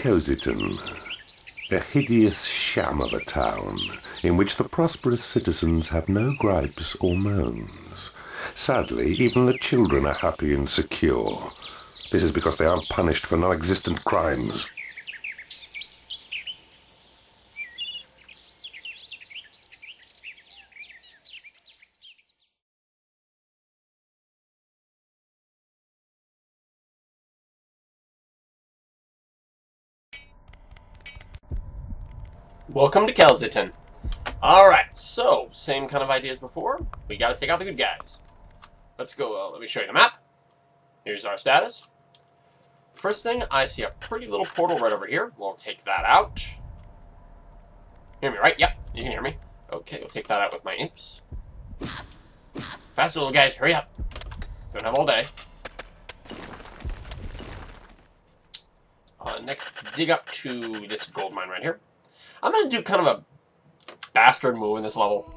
Cosyton, a hideous sham of a town in which the prosperous citizens have no gripes or moans. Sadly, even the children are happy and secure. This is because they aren't punished for non-existent crimes. Welcome to Cosyton. Alright, so, same kind of idea as before. We gotta take out the good guys. Let's go, let me show you the map. Here's our status. First thing, I see a pretty little portal right over here. We'll take that out. Hear me, right? Yep, you can hear me. Okay, we'll take that out with my imps. Faster, little guys, hurry up. Don't have all day. Next, dig up to this gold mine right here. I'm going to do kind of a bastard move in this level.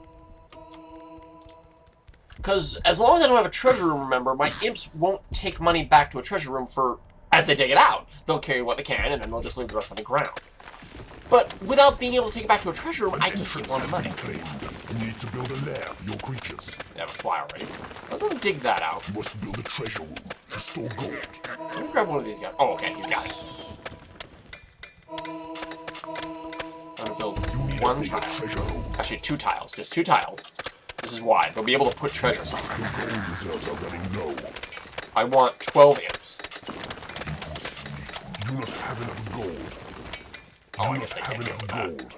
Because as long as I don't have a treasure room, remember, my imps won't take money back to a treasure room as they dig it out. They'll carry what they can, and then they'll just leave the rest on the ground. But without being able to take it back to a treasure room, I can keep on the money. You need to build a lair for your creatures. They have a fly already. Let's go dig that out. You must build a treasure room to store gold. Let me grab one of these guys. Oh, okay, he's got it. I'm gonna build one tile. Actually, 2 tiles. Just 2 tiles. This is why. They'll be able to put treasures on. Your gold reserves are running low. I want 12 imps. You must have enough gold. Oh, You I must guess I have can't enough deal with gold.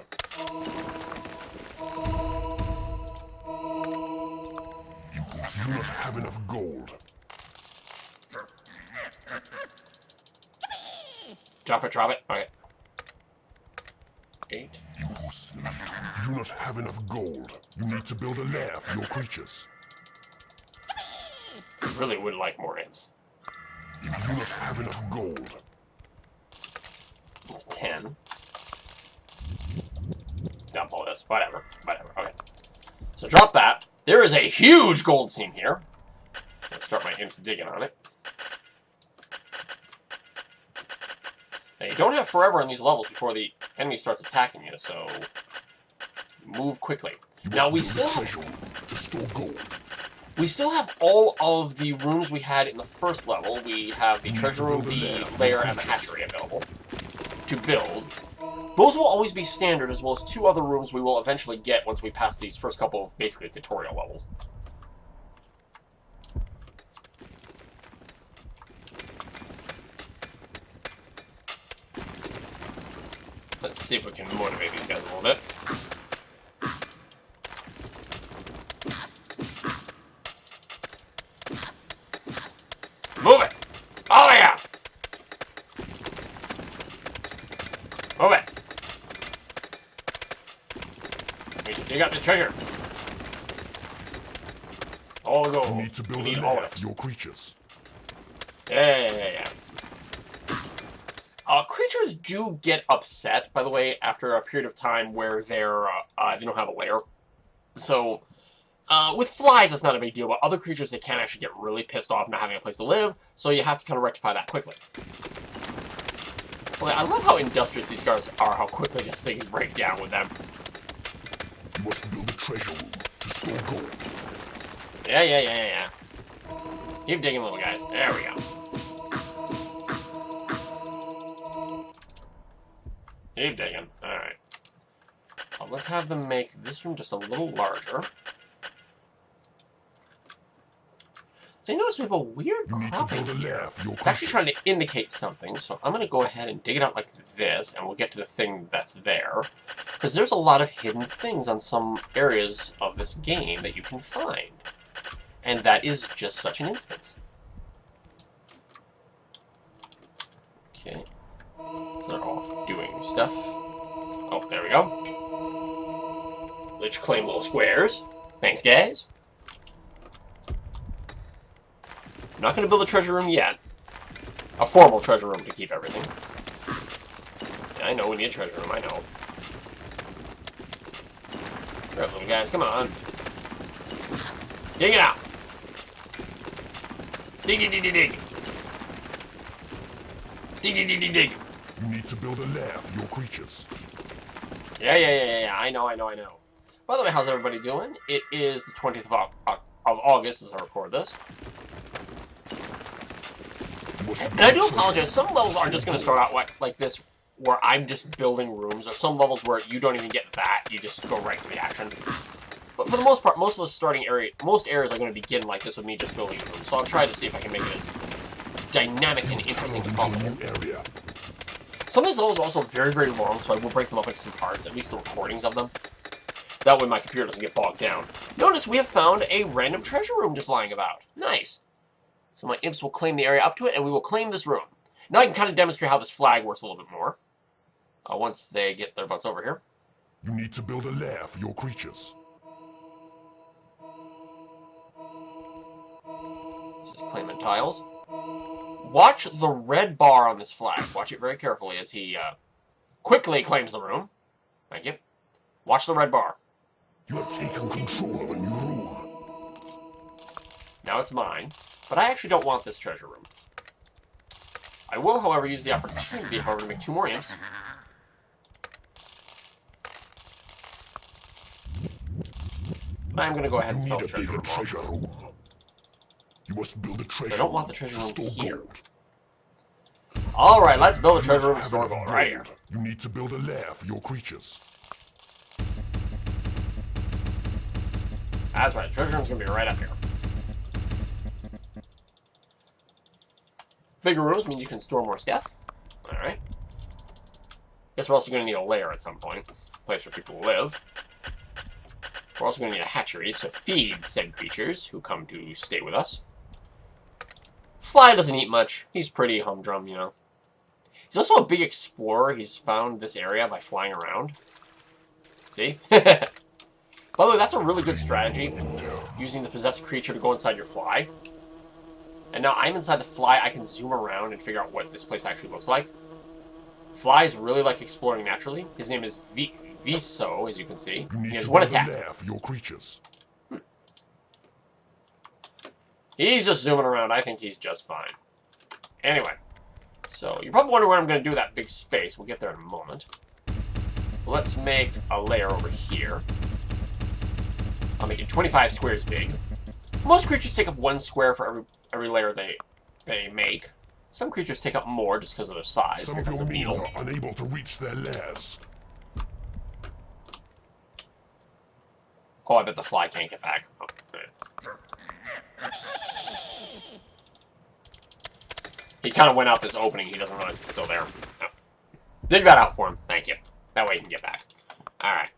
You must have enough gold. Drop it, drop it. Okay. 8. You must have enough gold. You need to build a lair for your creatures. I really would like more imps. You must have enough gold. It's 10. Dump all this. Whatever. Whatever. Okay. So drop that. There is a huge gold seam here. Let's start my imps digging on it. Now, you don't have forever on these levels before the enemy starts attacking you, so move quickly. Now, we still have all of the rooms we had in the first level. We have the treasure room, the lair, and the hatchery available to build. Those will always be standard, as well as 2 other rooms we will eventually get once we pass these first couple of, basically, tutorial levels. Let's see if we can motivate these guys a little bit. Move it! Oh yeah! Move it! We can dig up this treasure. All the gold. You need to build We need a all lair of it. for your creatures. Yeah. Creatures do get upset, by the way, after a period of time where they don't have a lair. So, with flies, it's not a big deal, but other creatures, they can actually get really pissed off not having a place to live, so you have to kind of rectify that quickly. Well, I love how industrious these guys are, how quickly just things break down with them. You must build a treasure room to store gold. Yeah. Keep digging, little guys. There we go. Keep digging. Alright. Let's have them make this room just a little larger. So you notice we have a weird crop in here. It's actually trying to indicate something, so I'm going to go ahead and dig it out like this, and we'll get to the thing that's there. Because there's a lot of hidden things on some areas of this game that you can find. And that is just such an instance. Okay. They're off doing stuff. Oh, there we go. Let's claim little squares. Thanks, guys. I'm not going to build a treasure room yet. A formal treasure room to keep everything. Yeah, I know we need a treasure room, I know. Alright, little guys, come on. Dig it out. Dig. Dig. You need to build a lair for your creatures. Yeah. I know. By the way, how's everybody doing? It is the 20th of August as I record this. And I do apologize. Some levels are just going to start out like this, where I'm just building rooms, or some levels where you don't even get that. You just go right to the action. But for the most part, most of the starting area, most areas are going to begin like this with me just building rooms. So I'll try to see if I can make it as dynamic and interesting as possible. Some of these levels are also very, very long, so I will break them up into some parts, at least the recordings of them. That way my computer doesn't get bogged down. Notice we have found a random treasure room just lying about. Nice. So my imps will claim the area up to it, and we will claim this room. Now I can kind of demonstrate how this flag works a little bit more. Once they get their butts over here. You need to build a lair for your creatures. This is claiming tiles. Watch the red bar on this flag. Watch it very carefully as he quickly claims the room. Thank you. Watch the red bar. You have taken control of a new room. Now it's mine, but I actually don't want this treasure room. I will, however, use the opportunity, however, to make 2 more imps. But I'm going to go ahead and sell the treasure room. You must build a treasure room. I don't want the treasure room here. Alright, let's build a treasure room and store gold right here. You need to build a lair for your creatures. That's right, the treasure room's going to be right up here. Bigger rooms mean you can store more stuff. Alright. Guess we're also going to need a lair at some point. A place where people live. We're also going to need a hatchery to feed said creatures who come to stay with us. Fly doesn't eat much. He's pretty humdrum, you know. He's also a big explorer. He's found this area by flying around. See? By the way, that's a really good strategy, using the possessed creature to go inside your fly. And now I'm inside the fly, I can zoom around and figure out what this place actually looks like. Flies really like exploring naturally. His name is Viso, as you can see. He has 1 attack. For your creatures. He's just zooming around. I think he's just fine. Anyway, so you're probably wondering where I'm going to do that big space. We'll get there in a moment. Let's make a layer over here. I'll make it 25 squares big. Most creatures take up 1 square for every layer they make. Some creatures take up more just because of their size. Some of your minions are unable to reach their lairs. Oh, I bet the fly can't get back. Oh, he kind of went out this opening. He doesn't realize it's still there. No. Dig that out for him. Thank you. That way he can get back. Alright.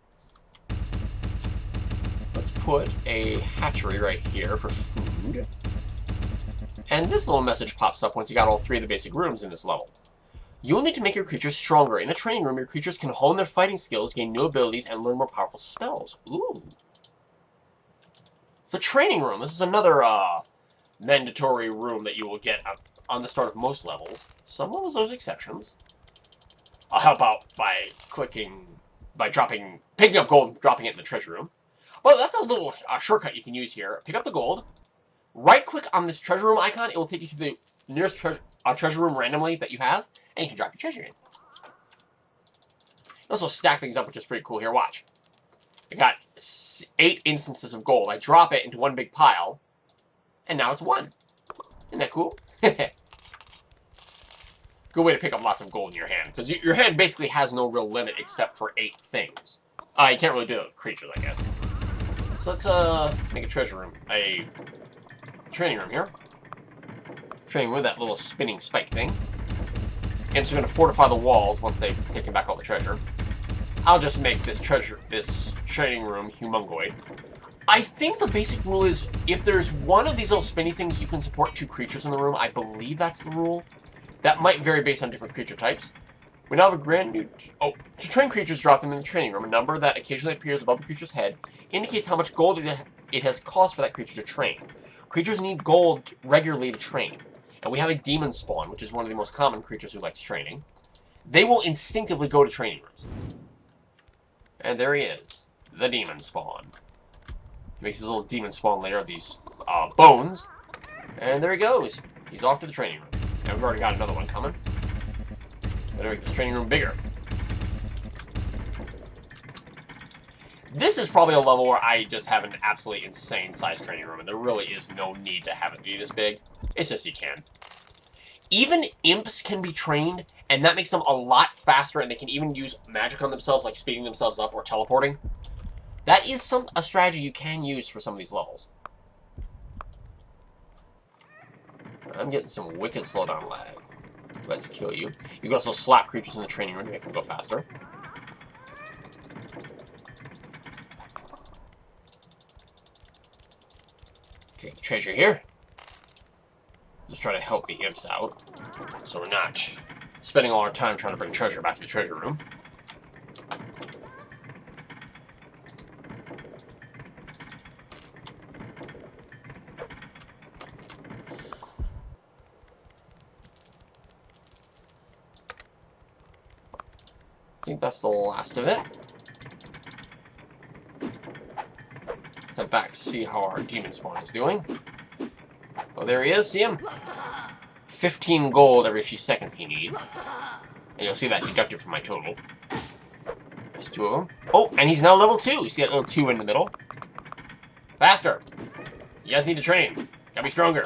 Let's put a hatchery right here for food. And this little message pops up once you got all 3 of the basic rooms in this level. You'll need to make your creatures stronger. In the training room, your creatures can hone their fighting skills, gain new abilities, and learn more powerful spells. Ooh. The training room. This is another mandatory room that you will get on the start of most levels. Some levels, there's exceptions. I'll help out by picking up gold and dropping it in the treasure room. Well, that's a little shortcut you can use here. Pick up the gold. Right-click on this treasure room icon. It will take you to the nearest treasure room randomly that you have, and you can drop your treasure in. You also stack things up, which is pretty cool here. Watch. I got 8 instances of gold. I drop it into one big pile, and now it's 1. Isn't that cool? Good way to pick up lots of gold in your hand, because your hand basically has no real limit except for 8 things. You can't really do that with creatures, I guess. So let's make a treasure room. A training room here. Training with that little spinning spike thing. And so we're going to fortify the walls once they've taken back all the treasure. I'll just make this training room humongoid. I think the basic rule is if there's one of these little spinny things, you can support 2 creatures in the room. I believe that's the rule. That might vary based on different creature types. We now have a grand new... Oh, to train creatures, drop them in the training room. A number that occasionally appears above the creature's head indicates how much gold it has cost for that creature to train. Creatures need gold regularly to train. And we have a demon spawn, which is one of the most common creatures who likes training. They will instinctively go to training rooms. And there he is. The demon spawn. He makes his little demon spawn layer of these bones. And there he goes. He's off to the training room. And we've already got another one coming. Better make this training room bigger. This is probably a level where I just have an absolutely insane sized training room, and there really is no need to have it be this big. It's just you can. Even imps can be trained, and that makes them a lot faster, and they can even use magic on themselves, like speeding themselves up or teleporting. That is a strategy you can use for some of these levels. I'm getting some wicked slowdown lag. Let's kill you. You can also slap creatures in the training room to make them go faster. Okay, treasure here. Just try to help the imps out, so we're not spending all our time trying to bring treasure back to the treasure room. I think that's the last of it. Let's head back to see how our demon spawn is doing. Oh, there he is. See him? 15 gold every few seconds he needs. And you'll see that deducted from my total. There's 2 of them. Oh, and he's now level 2. You see that little 2 in the middle? Faster! You guys need to train. Gotta be stronger.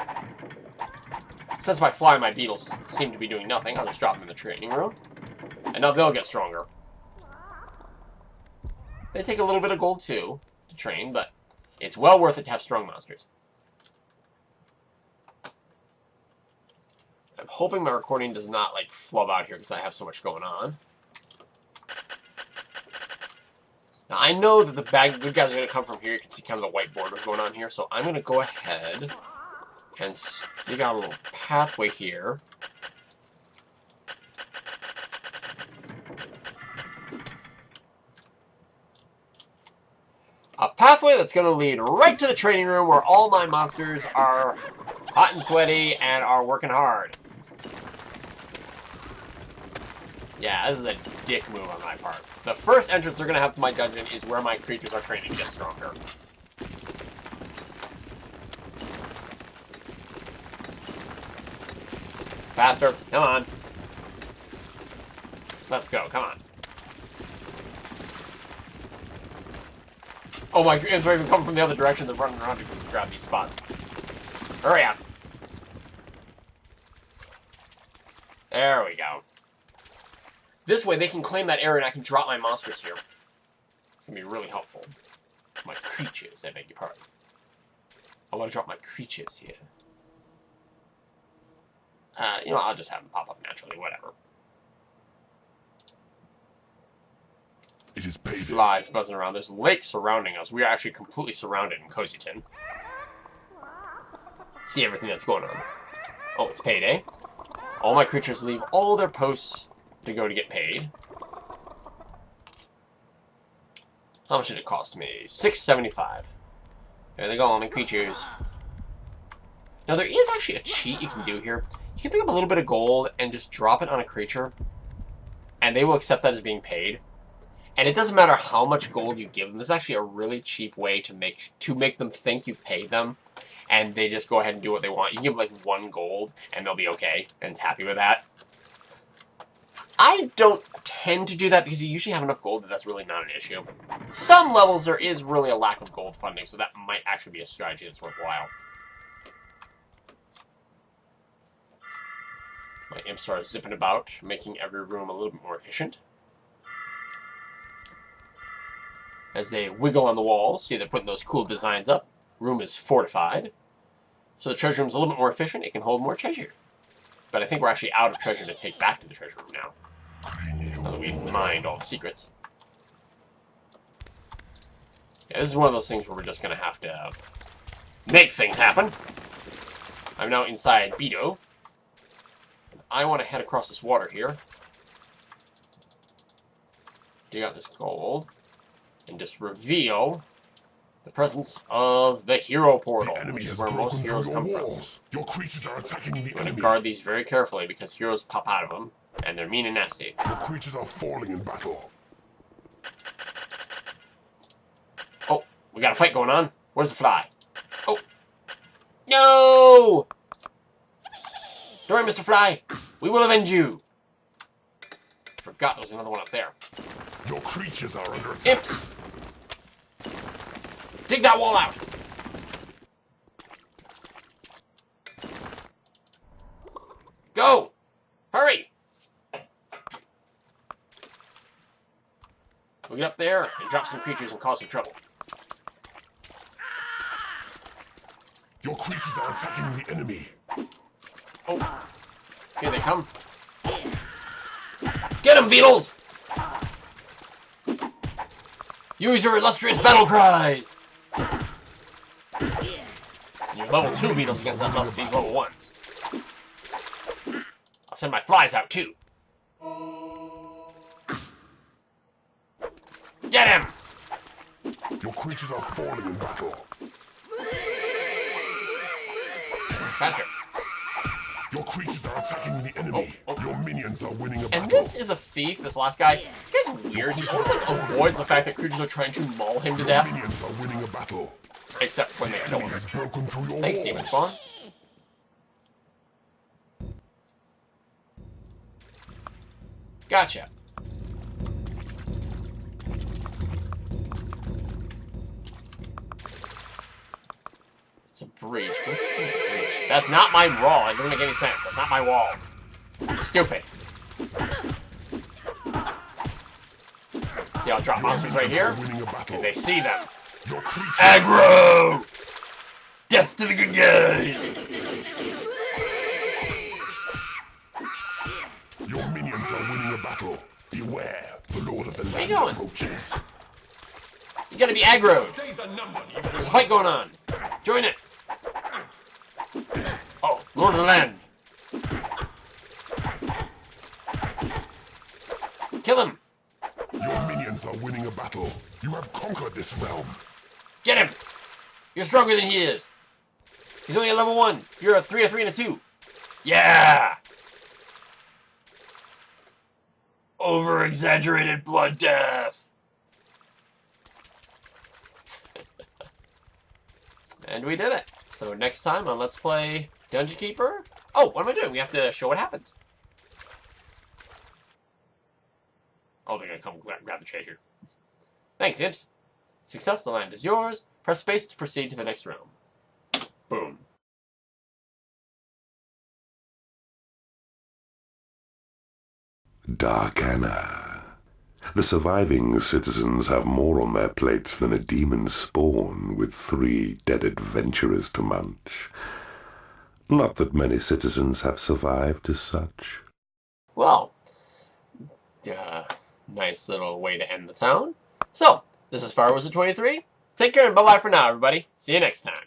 Since my fly and my beetles seem to be doing nothing, I'll just drop them in the training room. And now they'll get stronger. They take a little bit of gold too to train, but it's well worth it to have strong monsters. I'm hoping my recording does not like flub out here because I have so much going on. Now I know that the good guys are going to come from here. You can see kind of the white border going on here, so I'm going to go ahead and dig out a little pathway here. A pathway that's going to lead right to the training room where all my monsters are hot and sweaty and are working hard. Yeah, this is a dick move on my part. The first entrance they're going to have to my dungeon is where my creatures are training to get stronger. Faster, come on. Let's go, come on. Oh, my imps are even coming from the other direction. They're running around to grab these spots. Hurry up. There we go. This way they can claim that area and I can drop my monsters here. It's going to be really helpful. My creatures, I beg your pardon. I want to drop my creatures here. You know, I'll just have them pop up naturally, whatever. It is payday. Flies buzzing around. There's a lake surrounding us. We are actually completely surrounded in Cosyton. See everything that's going on. Oh, it's payday. All my creatures leave all their posts to go to get paid. How much did it cost me? $6.75. There they go, all my creatures. Now, there is actually a cheat you can do here. You can pick up a little bit of gold and just drop it on a creature, and they will accept that as being paid. And it doesn't matter how much gold you give them. This is actually a really cheap way to make them think you've paid them, and they just go ahead and do what they want. You can give them like 1 gold, and they'll be okay and happy with that. I don't tend to do that because you usually have enough gold that that's really not an issue. Some levels there is really a lack of gold funding, so that might actually be a strategy that's worthwhile. My imps are zipping about, making every room a little bit more efficient. As they wiggle on the walls, see they're putting those cool designs up. Room is fortified. So the treasure room's a little bit more efficient. It can hold more treasure. But I think we're actually out of treasure to take back to the treasure room now. Now that we've mined all the secrets. Yeah, this is one of those things where we're just going to have to make things happen. I'm now inside Beto. I want to head across this water here. Dig out this gold. And just reveal the presence of the hero portal, which is where most heroes come from. Your creatures are attacking the I'm going enemy. to guard these very carefully because heroes pop out of them, and they're mean and nasty. Your creatures are falling in battle. Oh, we got a fight going on. Where's the fly? Oh. No! Don't worry, Mr. Fly. We will avenge you. Forgot there was another one up there. Your creatures are under attack. Imps! Dig that wall out! Go! Hurry! We'll get up there and drop some creatures and cause some trouble. Your creatures are attacking the enemy. Oh. Here they come. Get them, beetles! Use your illustrious battle cries! You level 2 beetles against these level 1s. I'll send my flies out too. Get him! Your creatures are falling in battle. Faster. Your creatures are attacking the enemy. Your minions are winning a battle. And this is a thief, this last guy. This guy's weird. He always like, avoids the fact that creatures are trying to maul him to death. Your minions are winning a battle. Except when they kill him. Has broken through your Thanks, walls. Demon Spawn. Gotcha. It's a breach. What's this thing? Breach? That's not my wall. It doesn't make any sense. That's not my walls. It's stupid. See, I'll drop monsters right here, and they see them. Aggro! Death to the good guys! Your minions are winning a battle. Beware, the Lord of the Where you Land going? approaches. You gotta be aggroed. There's a fight going on. Join it. Oh, Lord of the Land. Kill him. Your minions are winning a battle. You have conquered this realm. Get him. You're stronger than he is. He's only a level 1. You're a 3, a 3, and a 2. Yeah. Over-exaggerated blood death. And we did it. So next time on Let's Play Dungeon Keeper... Oh, what am I doing? We have to show what happens. Oh, they're going to come grab the treasure. Thanks, Imps. Success, the land is yours. Press space to proceed to the next realm. Boom. Darkana. The surviving citizens have more on their plates than a demon spawn with 3 dead adventurers to munch. Not that many citizens have survived as such. Well, nice little way to end the town. So, this is Far Wizard 23. Take care and bye-bye for now, everybody. See you next time.